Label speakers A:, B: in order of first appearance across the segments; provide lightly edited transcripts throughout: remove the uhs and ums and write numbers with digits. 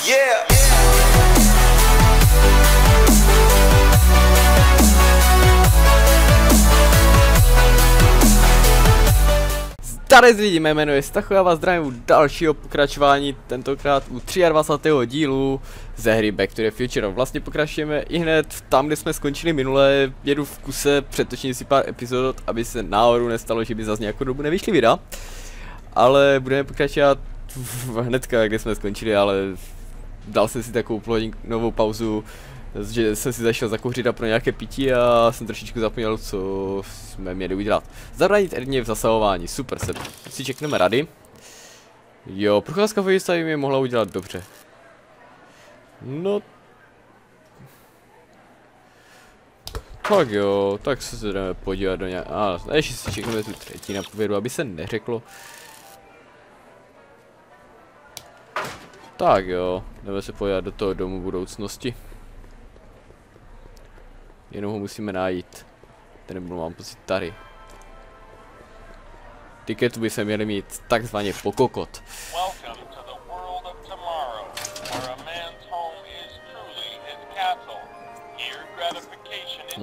A: Yeah.
B: Tady lidi, mé jméno je Stacho, já vás zdravím u dalšího pokračování, tentokrát u 23. dílu ze hry Back to the Future. Vlastně pokračujeme i hned tam, kde jsme skončili minule, jedu v kuse, přetočím si pár epizod, aby se náhodou nestalo, že by zase nějakou dobu nevyšly videa. Ale budeme pokračovat hnedka, kde jsme skončili, ale dal jsem si takovou novou pauzu, že jsem si zašel zakouřit a pro nějaké pití a jsem trošičku zapomněl, co jsme měli udělat. Zabránit Erně v zasahování, super, si čekneme rady. Jo, procházka v stavě mě mohla udělat dobře. No. Tak jo, tak se jdeme podívat do nějak... A ještě si čekneme tu třetí napovědu, aby se neřeklo. Tak jo, jdeme se podívat do toho domu budoucnosti. Jenom ho musíme najít. Ten nebudu, mám pocit tady. Tiketu by se měli mít takzvaně po kokot.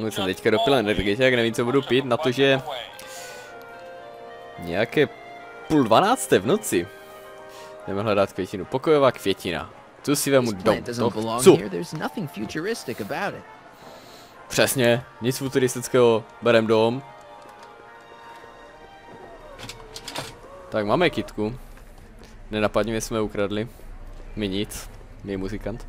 B: Jsem teďka dopil energie, jak nevím, co budu pít, na to, že nějaké 11:30 v noci jdeme hledat květinu. Pokojová květina. Tu si vemu dom. Co? Přesně, nic futuristického, berem dom. Tak máme kitku. Nenapadně mě jsme ukradli. My nic, my je muzikant.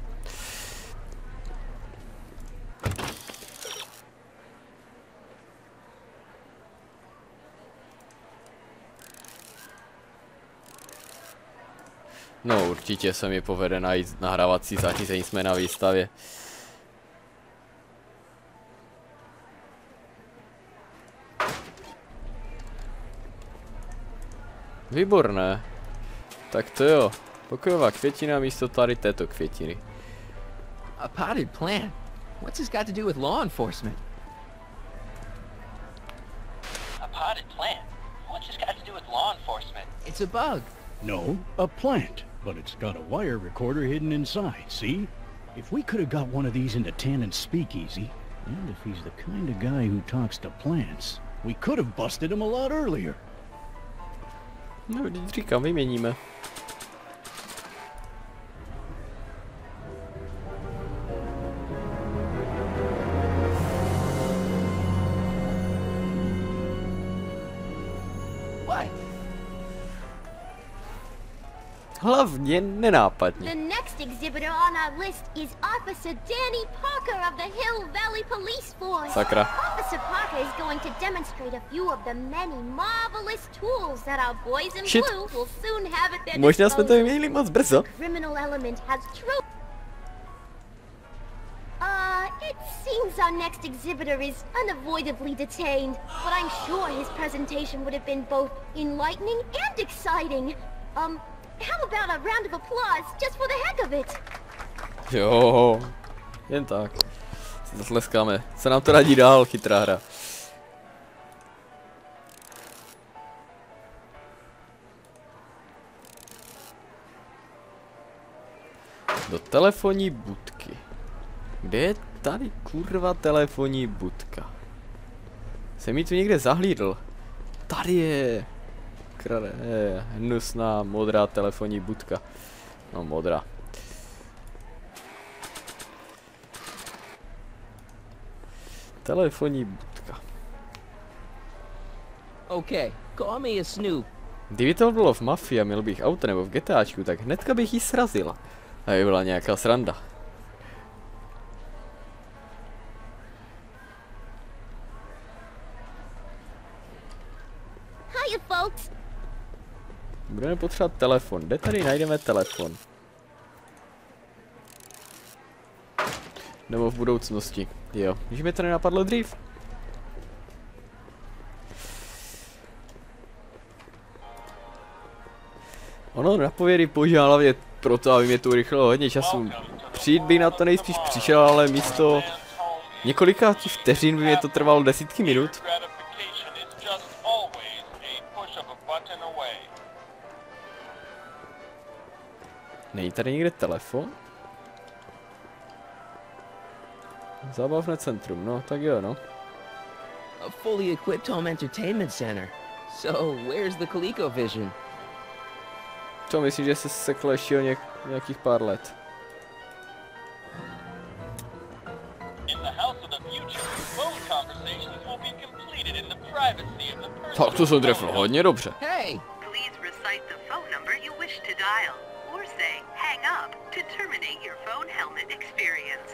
B: No určitě se mi povede najít nahrávací zařízení, jsme na výstavě. Výborné. Tak to jo. Pokojová květina místo tady této květiny.
C: A potted plant? What's this got to do with law enforcement?
D: A potted plant? What's this got to do with law enforcement?
C: It's a bug.
E: No, a plant. But it's got a wire recorder hidden inside, see? If we could have got one of these into Tannen's speakeasy, and if he's the kind of guy who talks to plants, we could have busted him a lot earlier.
B: No, říkám, vyměníme. Hlavně nenápadně.
F: The next exhibitor on our list is Officer Danny Parker of the Hill Valley Police Force.
B: Sakra.
F: Officer Parker is going to demonstrate a few of the many marvelous tools that our boys in
B: Shit.
F: blue will soon have at their
B: Možná jsme to
F: disposal.
B: vyměnili moc brzo.
F: Criminal element has true. It seems our next exhibitor is unavoidably detained, but I'm sure his presentation would have been both enlightening and exciting. How about a round of applause just for the heck of it?
B: Jo, jen tak. Si zatleskáme. Se nám to radí dál, chytrá hra. Do telefonní budky. Kde je tady kurva telefonní budka? Jsem ji tu někde zahlídl. Tady je. Hnusná modrá telefonní budka. No modrá. Telefonní budka.
C: Okay, call me a snoop.
B: Kdyby to bylo v Mafii a měl bych auto nebo v GTAčku, tak hnedka bych ji srazila. Aby byla nějaká sranda.
F: Hiya, folks.
B: Budeme potřebovat telefon. Kde tady najdeme telefon? Nebo v budoucnosti. Jo, když mi to nenapadlo dřív. Ono napovědy používám hlavně proto, aby mě to urychlilo hodně času. Přijít by na to nejspíš přišel, ale místo několika vteřin by mě to trvalo desítky minut. Není tady někde telefon? Zábavné centrum, no, tak jo, no.
C: A fully equipped home entertainment center. So, where's the ColecoVision?
B: To myslím, že se seklo ještě o nějakých pár let. Tak to jsem trefil hodně dobře.
C: Hey!
A: Please recite the phone number you wish to dial, or say hang up to terminate your phone helmet experience.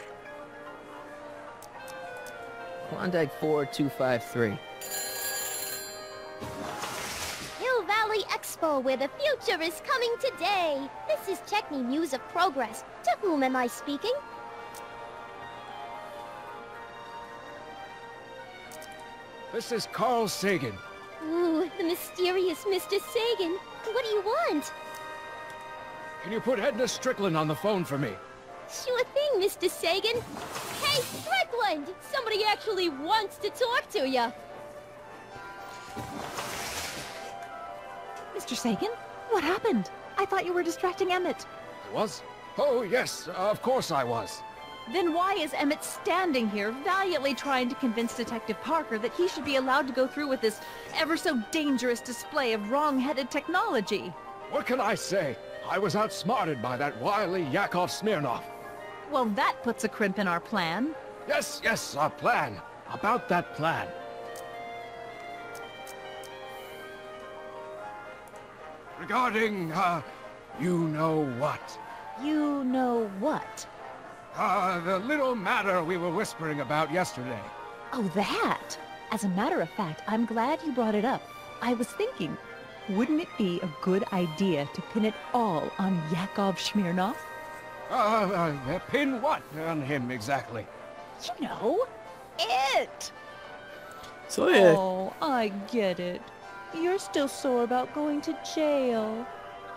C: Klondike 4253.
F: Hill Valley Expo, where the future is coming today. This is Techni News of Progress. To whom am I speaking?
G: This is Carl Sagan.
F: Ooh, the mysterious Mr. Sagan. What do you want?
G: Can you put Edna Strickland on the phone for me?
F: Sure thing, Mr. Sagan. Hey, Strickland! Somebody actually wants to talk to you.
H: Mr. Sagan? What happened? I thought you were distracting Emmett.
G: I was? Oh, yes, of course I was.
H: Then why is Emmett standing here, valiantly trying to convince Detective Parker that he should be allowed to go through with this ever so dangerous display of wrong-headed technology?
G: What can I say? I was outsmarted by that wily Yakov Smirnov.
H: Well, that puts a crimp in our plan.
G: Yes, yes, our plan. About that plan. Regarding, you know what?
H: You know what?
G: The little matter we were whispering about yesterday.
H: Oh, that! As a matter of fact, I'm glad you brought it up. I was thinking, wouldn't it be a good idea to pin it all on Yakov Smirnov?
G: Pin what on him exactly?
H: You know, it!
B: Co je?
H: Oh, I get it. You're still sore about going to jail.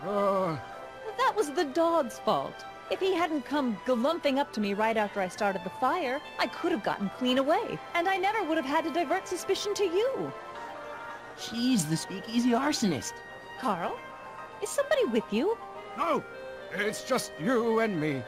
H: That was the dog's fault. If he hadn't come glumping up to me right after I started the fire, I could have gotten clean away, and I never would have had to divert suspicion to you.
C: She's the speakeasy arsonist.
H: Carl, is somebody with you?
G: No, it's just you and me.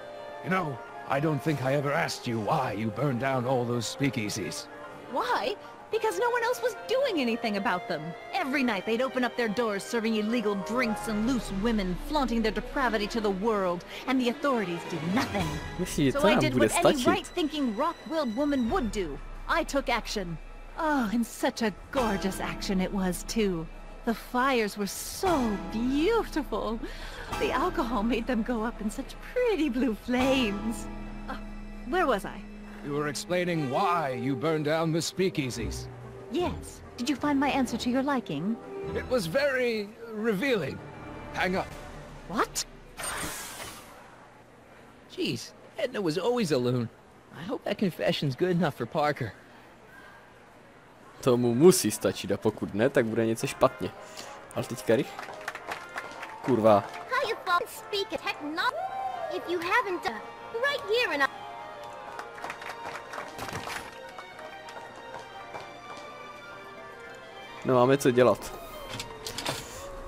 G: You know, I don't think I ever asked you why you burned down all those speakeasies.
H: Why? Because no one else was doing anything about them. Every night they'd open up their doors serving illegal drinks and loose women, flaunting their depravity to the world, and the authorities did nothing.
B: Myslím, že to
H: So I
B: nám
H: did
B: bude
H: what any
B: stačit.
H: right-thinking, rock-willed woman would do. I took action. Oh, and such a gorgeous action it was, too. The fires were so beautiful. The alcohol made them go up in such pretty blue flames. Where was I?
G: You were explaining why you burned down the speakeasies.
H: Yes. Did you find my answer to your liking?
G: It was very revealing. Hang up.
H: What?
C: Jeez, Edna was always a loon. I hope that confession's good enough for Parker.
B: Tomu musí stačit a pokud ne, tak bude něco špatně. Ale teďka kurva.
F: How you folks speak of technology? If you haven't, right here in
B: No, máme co dělat.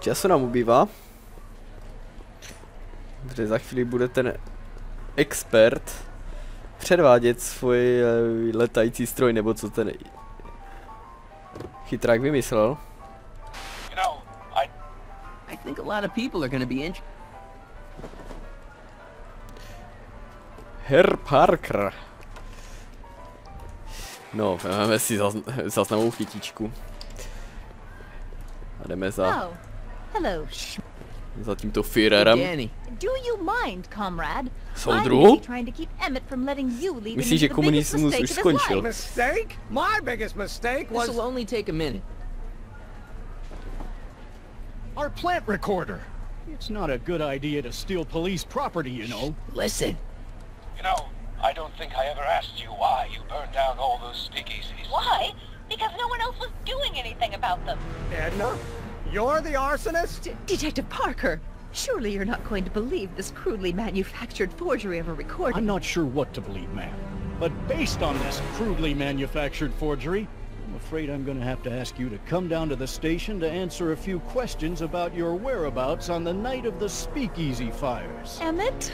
B: Času nám ubývá. Protože za chvíli bude ten expert předvádět svůj letající stroj, nebo co ten chytrák vymyslel.
D: You know,
C: I think a lot of people are gonna be in.
B: Herr Parker. No, máme si zas novou chytičku. A jdeme za...
H: Oh, hello.
B: Za tímto Führerem.
C: Danny.
H: Do you mind, comrade?
B: Soudru?
H: I'm busy trying to keep Emmett from letting you lead him
B: Myslíš, že
H: into the biggest
B: komunismus
H: mistake
B: už
H: of his
B: skončil?
H: life.
G: Mistake? My biggest mistake was
C: This'll only take a minute.
G: our plant recorder.
E: It's not a good idea to steal police property, you know.
C: Listen.
D: you know, I don't think I ever asked you why you burned down all those speakeasies.
A: Why? Because no one else was doing anything about them.
G: Edna, you're the arsonist?
H: Detective Parker, surely you're not going to believe this crudely manufactured forgery of a recording.
E: I'm not sure what to believe, ma'am. But based on this crudely manufactured forgery, I'm afraid I'm gonna have to ask you to come down to the station to answer a few questions about your whereabouts on the night of the Speakeasy fires.
H: Emmett?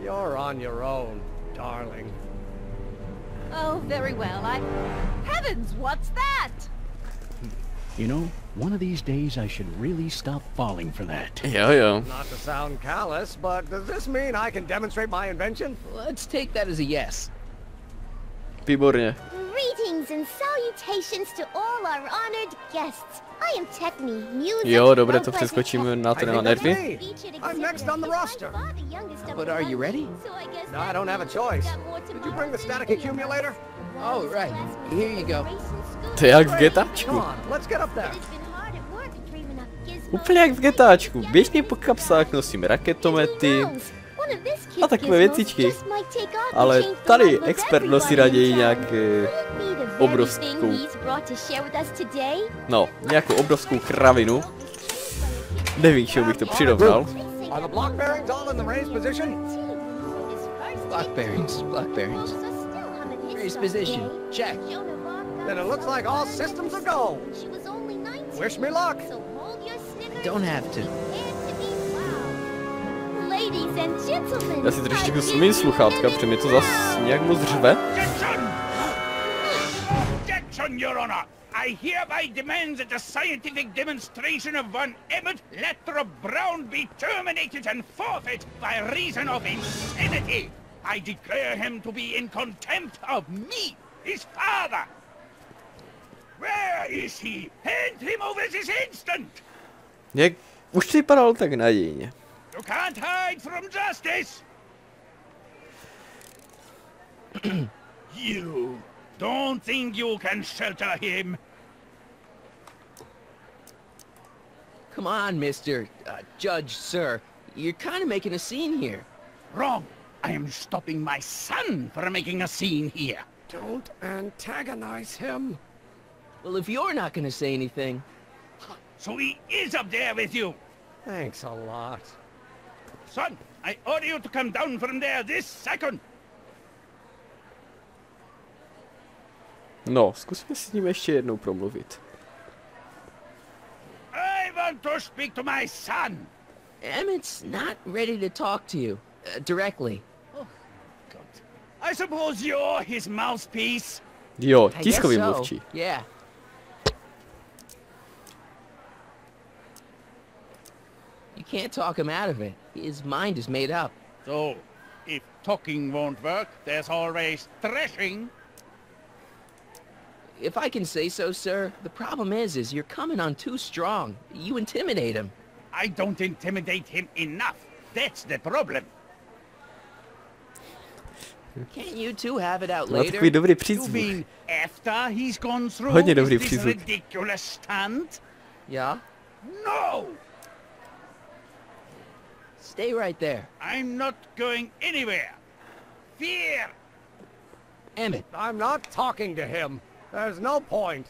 G: You're on your own, darling.
H: Oh, very well. Heavens, what's that?
E: You know, one of these days I should really stop falling for that.
B: Jo, jo.
G: Not to sound callous, but does this mean I can demonstrate my invention?
C: Let's take that as a yes.
B: Výborně.
F: Greetings and salutations to all our honored guests. I am Techni, music.
B: Jo, dobré, to přeskočíme na ten nervy.
G: I'm next on the roster.
C: But are you ready?
G: No, I don't have a choice. Did you bring the static accumulator?
C: Oh, right. Here you go.
B: To je jak v GTAčku.
G: Come on, let's get up there.
B: Úplně jak v GTAčku. Běžně po kapsách nosím raketomety a takové věcičky. Ale tady expert nosí raději nějak obrovskou... No, nějakou obrovskou kravinu. Nevím, čemu bych to přirovnal.
G: Are the block bearings all in the raised position?
C: Block bearings. Raised position. Check.
G: Then it looks like all systems are go. Wish me luck.
C: Don't have to.
B: Já si trošičku slumím sluchátka, protože mi to zas nějak moc řve.
D: Objection, Your Honor! I hereby demand that the scientific demonstration of one Emmett Dr.Brown be terminated and forfeit by reason of insanity. I declare him to be in contempt of me, his father. Where is he? Hand him over this instant!
B: Jak už to vypadalo tak nadějně.
D: You can't hide from justice! You don't think you can shelter him?
C: Come on, Mr. Judge, sir. You're kind of making a scene here.
D: Wrong. I am stopping my son from making a scene here.
G: Don't antagonize him.
C: Well, if you're not going to say anything...
D: So he is up there with you.
G: Thanks a lot.
D: Son, I order you to come down from there this second.
B: No, zkusme s ním ještě jednou promluvit.
D: I want to speak to my son.
C: Emmett's not ready to talk to you, directly.
D: Oh, God. I suppose you're his mouthpiece.
B: Jo,
C: I guess
B: tiskový
C: so.
B: mluvčí.
C: Yeah. You can't talk him out of it. His mind is made up.
D: So, if talking won't work, there's always threshing.
C: If I can say so, sir, the problem is you're coming on too strong. You intimidate him.
D: I don't intimidate him enough. That's the problem.
C: Can't you two have it out
B: Má
C: later?
B: takový dobrý
D: You
B: přízvuk.
D: mean after he's gone through
B: Hodně dobrý
D: this
B: přízvuk.
D: ridiculous stunt?
C: Yeah?
D: No!
C: Stay right there.
D: I'm not going anywhere. Fear!
C: Emmett,
G: I'm not talking to him. There's no point.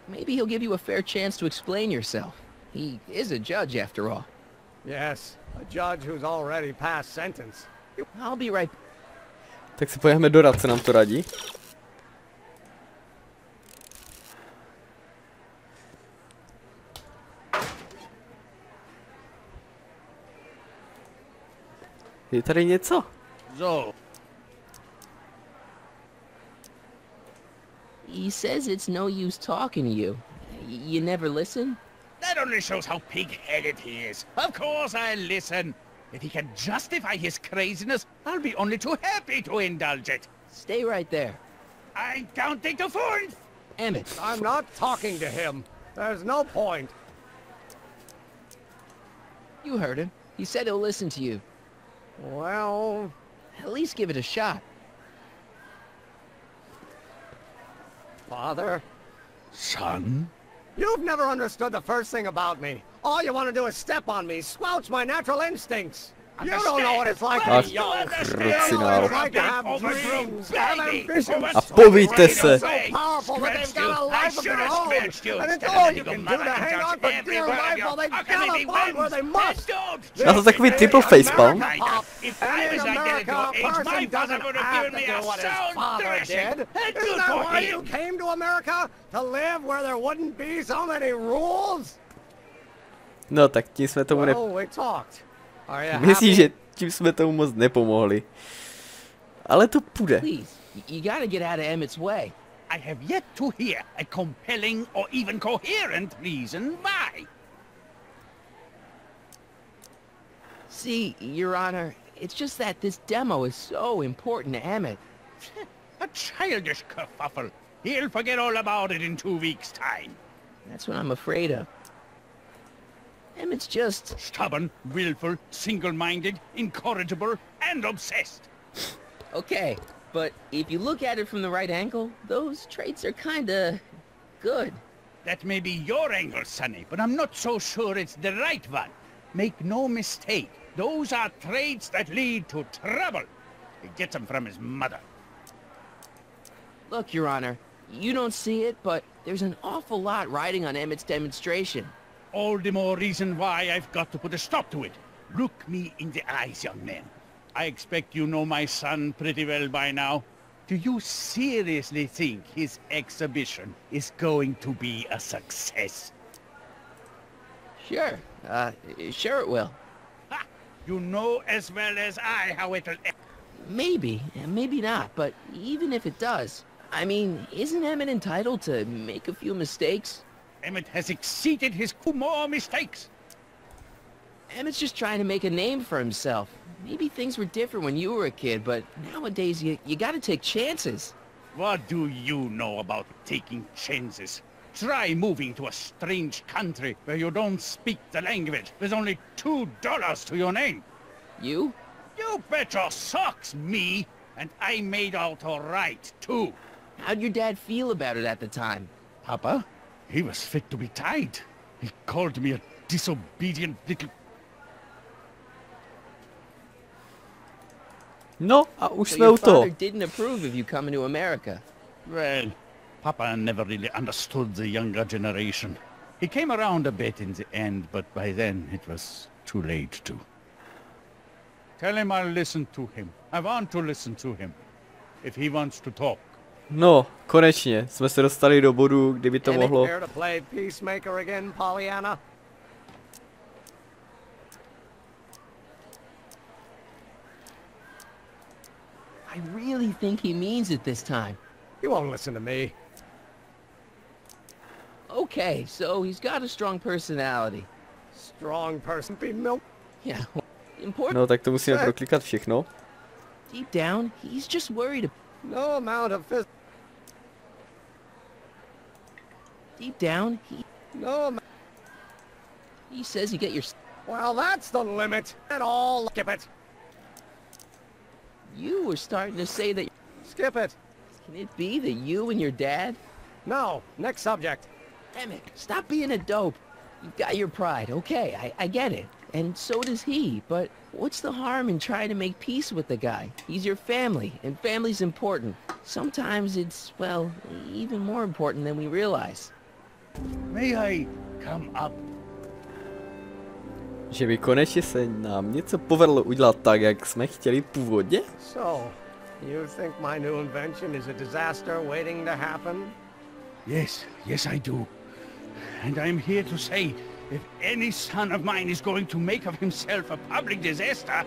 C: maybe he'll give you a fair chance to explain yourself. He is a judge, after all.
G: Yes, a judge who's already passed sentence.
C: I'll be right...
B: Tak se pojďme do radce, nám to radí. Je tady něco?
D: So,
C: He says it's no use talking to you. You never listen?
D: that only shows how pig-headed he is. Of course I'll listen. If he can justify his craziness, I'll be only too happy to indulge it.
C: Stay right there.
D: I'm counting to 4.
C: Emmett,
G: I'm not talking to him. There's no point.
C: you heard him. He said he'll listen to you.
G: Well,
C: At least give it a shot.
G: Father,
D: Son?
G: you've never understood the first thing about me. All you want to do is step on me, squelch my natural instincts. You don't know what it's like
B: Ach,
G: to be young.
B: krucinál.
G: It's like to have dreams, have ambitions.
B: A povíte se.
G: So powerful that they've got a life of their own. And it's all you can do to hang on for dear life while they gallop where they must.
B: Já to takový triple facepalm.
G: And in America, a person doesn't have to do what his father did. Isn't that why you came to America? To live where there wouldn't be so many rules?
B: No tak tím jsme tomu
G: we talked.
B: Myslím, že tím jsme tomu moc nepomohli. Ale to půjde.
C: Please, you gotta get out of Emmett's way.
D: I have yet to hear a compelling or even coherent reason why.
C: See, Your Honor, it's just that this demo is so important to Emmett.
D: A childish kerfuffle. He'll forget all about it in 2 weeks' time.
C: That's what I'm afraid of. Emmett's just...
D: Stubborn, willful, single-minded, incorrigible, and obsessed.
C: Okay, but if you look at it from the right angle, those traits are kinda... good.
D: That may be your angle, Sonny, but I'm not so sure it's the right one. Make no mistake, those are traits that lead to trouble. He gets them from his mother.
C: Look, Your Honor, you don't see it, but there's an awful lot riding on Emmett's demonstration.
D: All the more reason why I've got to put a stop to it. Look me in the eyes, young man. I expect you know my son pretty well by now. Do you seriously think his exhibition is going to be a success?
C: Sure, sure it will.
D: Ha! You know as well as I how it'll...
C: Maybe, and maybe not, but even if it does, I mean, isn't Emmett entitled to make a few mistakes?
D: Emmett has exceeded his more mistakes.
C: Emmett's just trying to make a name for himself. Maybe things were different when you were a kid, but nowadays you gotta take chances.
D: What do you know about taking chances? Try moving to a strange country where you don't speak the language with only $2 to your name.
C: You?
D: You bet your socks, me! And I made out all right, too.
C: How'd your dad feel about it at the time?
D: Papa? He was fit to be tied. He called me a disobedient little...
B: No, a už
C: So
B: jsme
C: your
B: u toho.
C: father didn't approve of you coming to America.
D: Well, Papa never really understood the younger generation. He came around a bit in the end, but by then it was too late to. Tell him I'll listen to him. I want to listen to him. If he wants to talk.
B: No, konečně jsme se dostali do bodu, kdyby to
G: Emmett
B: mohlo.
G: care to play peacemaker again, Pollyanna?
C: I really think he means it this time.
G: You won't listen to me.
C: Okay, so he's got a strong personality.
G: Strong person be milk.
C: Yeah, important.
B: No, tak to musíme proklikat všechno.
C: Deep down, he's just worried.
G: No amount of phys...
C: Deep down,
G: No
C: he says you get your...
G: Well, that's the limit. At all. Skip it.
C: You were starting to say that...
G: Skip it.
C: Can it be that you and your dad...
G: No. Next subject.
C: Emmett, stop being a dope. You've got your pride, okay, I get it. And so does he, but what's the harm in trying to make peace with the guy? He's your family, and family's important. Sometimes it's, well, even more important than we realize.
D: May I come up?
B: Že by konečně se nám něco povedlo udělat tak, jak jsme chtěli původně?
G: So, you think my new invention is a disaster waiting to happen?
D: Yes, I do. And I'm here to say, if any son of mine is going to make of himself a public disaster,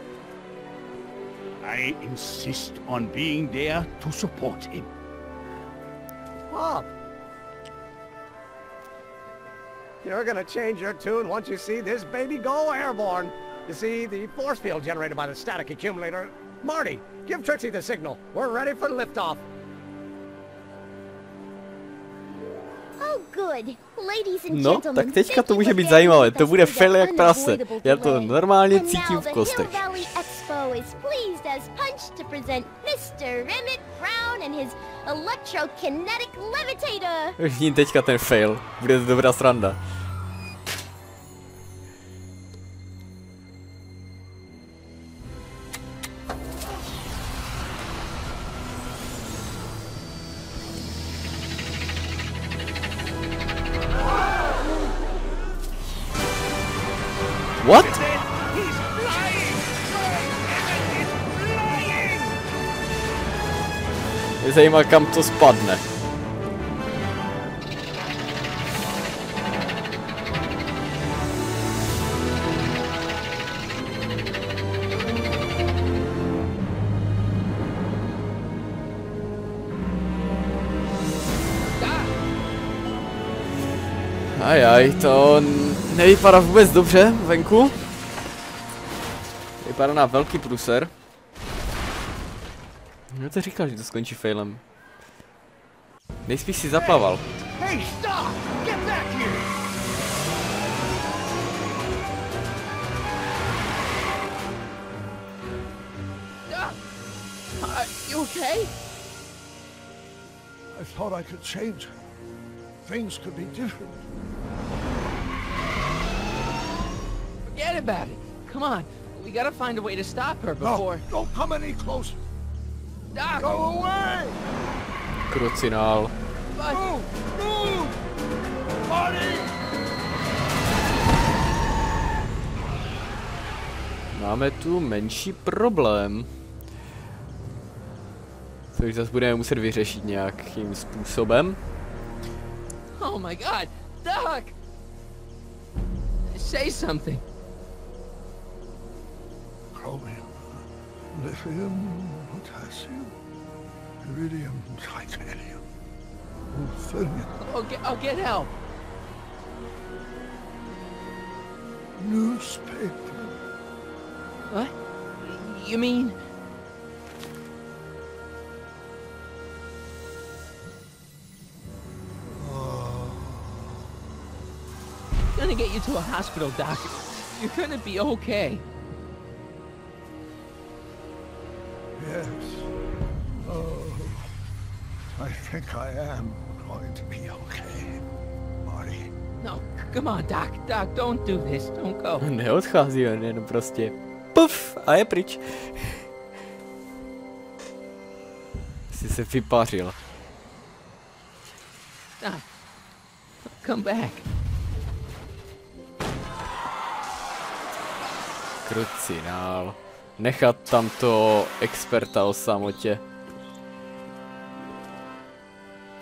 D: I insist on being there to support him.
G: Pop! You're gonna change your tune once you see this baby go airborne. You see, the force field generated by the static accumulator... Marty, give Trixie the signal. We're ready for liftoff.
F: Oh, good. Ladies and
B: No, tak teďka to může být zajímavé, to bude fail jak prase. Já to normálně cítím v kostech.
F: Expo is pleased as punch to present Mr. Emmett Brown and his electrokinetic levitator.
B: Vidím teďka ten fail, bude to dobrá sranda. Mě zajímá, kam to spadne. Ajaj, to nevypadá vůbec dobře venku. Vypadá na velký průser. No to říkal, že to skončí failem. Nejspíš si zaplaval.
G: Hey, stop! Get back here!
C: Are you okay?
I: I thought I could change. Things could be different.
C: Forget about it. Come on. We gotta find a way to stop her before...
I: No, don't come any closer.
C: Doc!
I: Go away!
B: Krucinál.
I: Move! Move! Marty!
B: Máme tu menší problém. Což zase budeme muset vyřešit nějakým způsobem.
C: Oh my god! Doc! Say something.
I: Chromium, lithium, potassium, iridium, titanium, ruthenium,
C: I'll get help.
I: newspaper.
C: What? You mean... Gonna get you to a hospital, Doc. You're gonna be okay.
I: Yes. Oh, I think I am going to be okay, Marty.
C: No, come on, Doc. Doc, don't do this. Don't go.
B: Neodchází, on jenom prostě puf a je pryč. Jsi se vypařil.
C: Doc, come back.
B: Krucinál. Nechat tamto experta o samotě.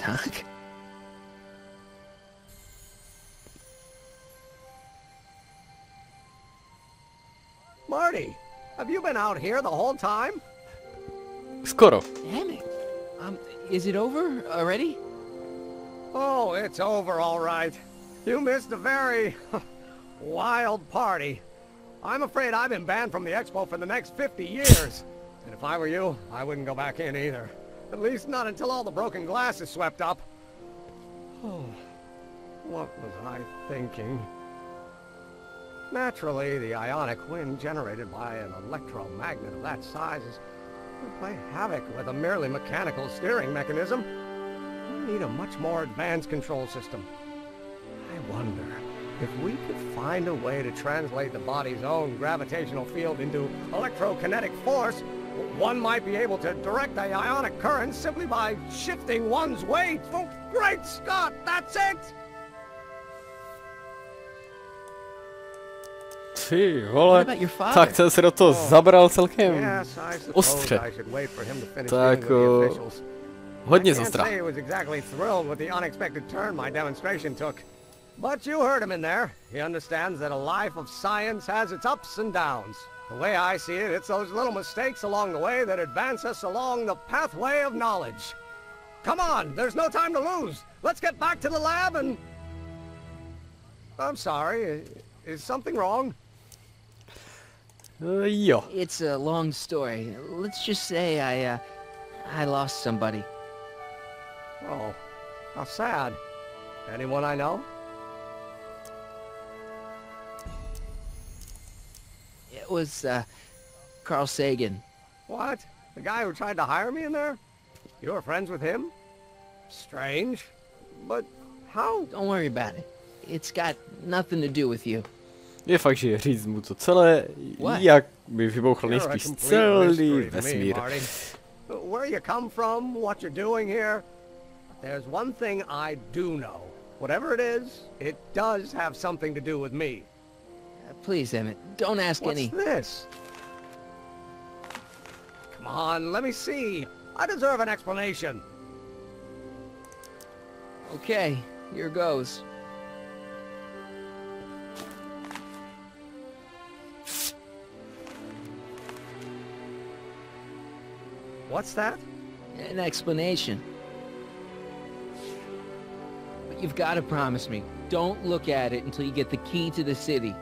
C: Doc?
G: Marty, have you been out here the whole time?
B: Skoro.
C: Damn it. Is it over already?
G: Oh, it's over all right. You missed a very wild party. I'm afraid I've been banned from the expo for the next 50 years. And if I were you, I wouldn't go back in either. At least not until all the broken glass is swept up. Oh, what was I thinking? Naturally, the ionic wind generated by an electromagnet of that size would play havoc with a merely mechanical steering mechanism. We need a much more advanced control system. I wonder if we could find a way to translate the body's own gravitational field into electrokinetic force. One might be able to direct the ionic current simply by shifting one's weight. Oh, great Scott, that's it!
B: Ty vole,
C: What about your father?
B: tak ten se do toho zabral celkem
G: Yes, I suppose
B: ostře.
G: I should wait for him to finish
B: Tak,
G: dealing with the officials.
B: hodně
G: I can't
B: zostra.
G: say he was exactly thrilled with the unexpected turn my demonstration took. But you heard him in there. He understands that a life of science has its ups and downs. The way I see it, it's those little mistakes along the way that advance us along the pathway of knowledge. Come on, there's no time to lose. Let's get back to the lab and... I'm sorry, is something wrong?
B: Jo.
C: It's a long story. Let's just say I lost somebody.
G: Oh, how sad. Anyone I know?
C: It was, Carl Sagan.
G: What? The guy who tried to hire me in there? You were friends with him? Strange. But how?
C: Don't worry about it. It's got nothing to do with you.
B: Je fakt, že říct mu to celé,
C: What?
B: jak by vybouchl
G: You're a
B: nejspíš
G: complete
B: celý
G: mystery to me,
B: vesmír.
G: Marty. Where you come from, what you're doing here, there's one thing I do know. Whatever it is, it does have something to do with me.
C: Please, Emmett, don't ask
G: What's
C: any...
G: this? Come on, let me see. I deserve an explanation.
C: Okay, here goes.
G: What's that?
C: An explanation. But you've got to promise me, don't look at it until you get the key to the city.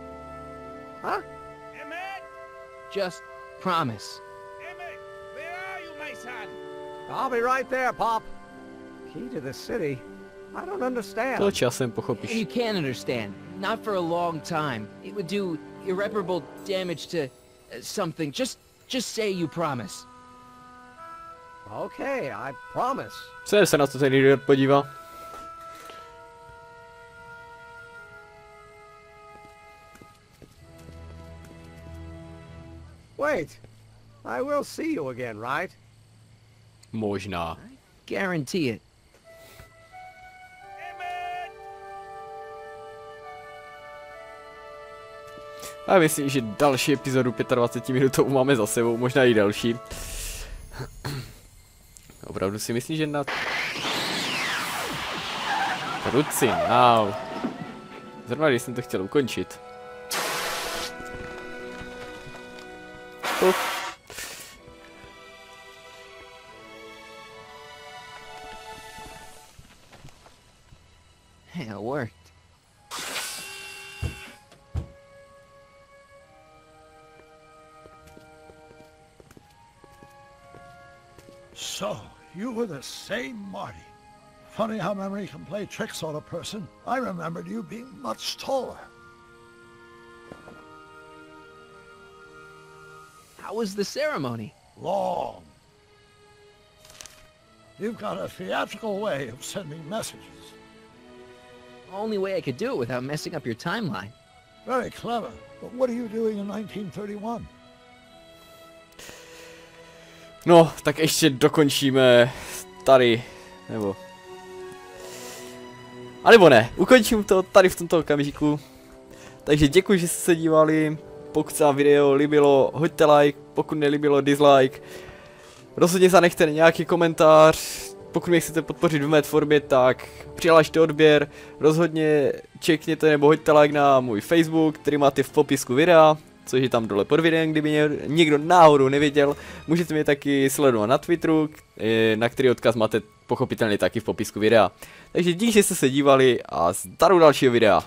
G: Huh?
D: Emmett!
C: Just promise.
D: Emmett, where are you, my son?
G: I'll be right there, Pop. Key to the city? I don't understand.
B: To časem
C: And you
B: pochopíš.
C: can't understand. Not for a long time. It would do irreparable damage to something. Just say you promise.
G: Okay, I promise.
B: Co se na to ten idiot podívá?
G: Wait. I will see you again, right?
B: Možná.
C: Guarantee it.
B: A myslím, že další epizodu 25 minutovou máme za sebou, možná i další. Opravdu si myslím, že na... Ruci, now. Zrovna když jsem to chtěl ukončit.
C: Hey, it worked.
I: So, you were the same Marty. Funny how memory can play tricks on a person. I remembered you being much taller.
C: How was the ceremony?
I: Long. You've got a theatrical way of sending messages.
C: Only way I could do it without messing up your timeline.
I: Very clever. But what are you doing in 1931?
B: No, tak ještě dokončíme tady, nebo... A nebo ne, ukončím to tady v tomto okamžiku. Takže děkuji, že jste se dívali, pokud se vám video líbilo, hoďte like, pokud nelíbilo dislike. Rozhodně zanechte nějaký komentář, pokud mě chcete podpořit v mé tvorbě, tak přihlašte odběr, rozhodně čekněte nebo hoďte like na můj Facebook, který máte v popisku videa. Což je tam dole pod videem, kdyby někdo náhodou nevěděl. Můžete mě taky sledovat na Twitteru, na který odkaz máte pochopitelně taky v popisku videa. Takže díky, že jste se dívali a zdaru dalšího videa.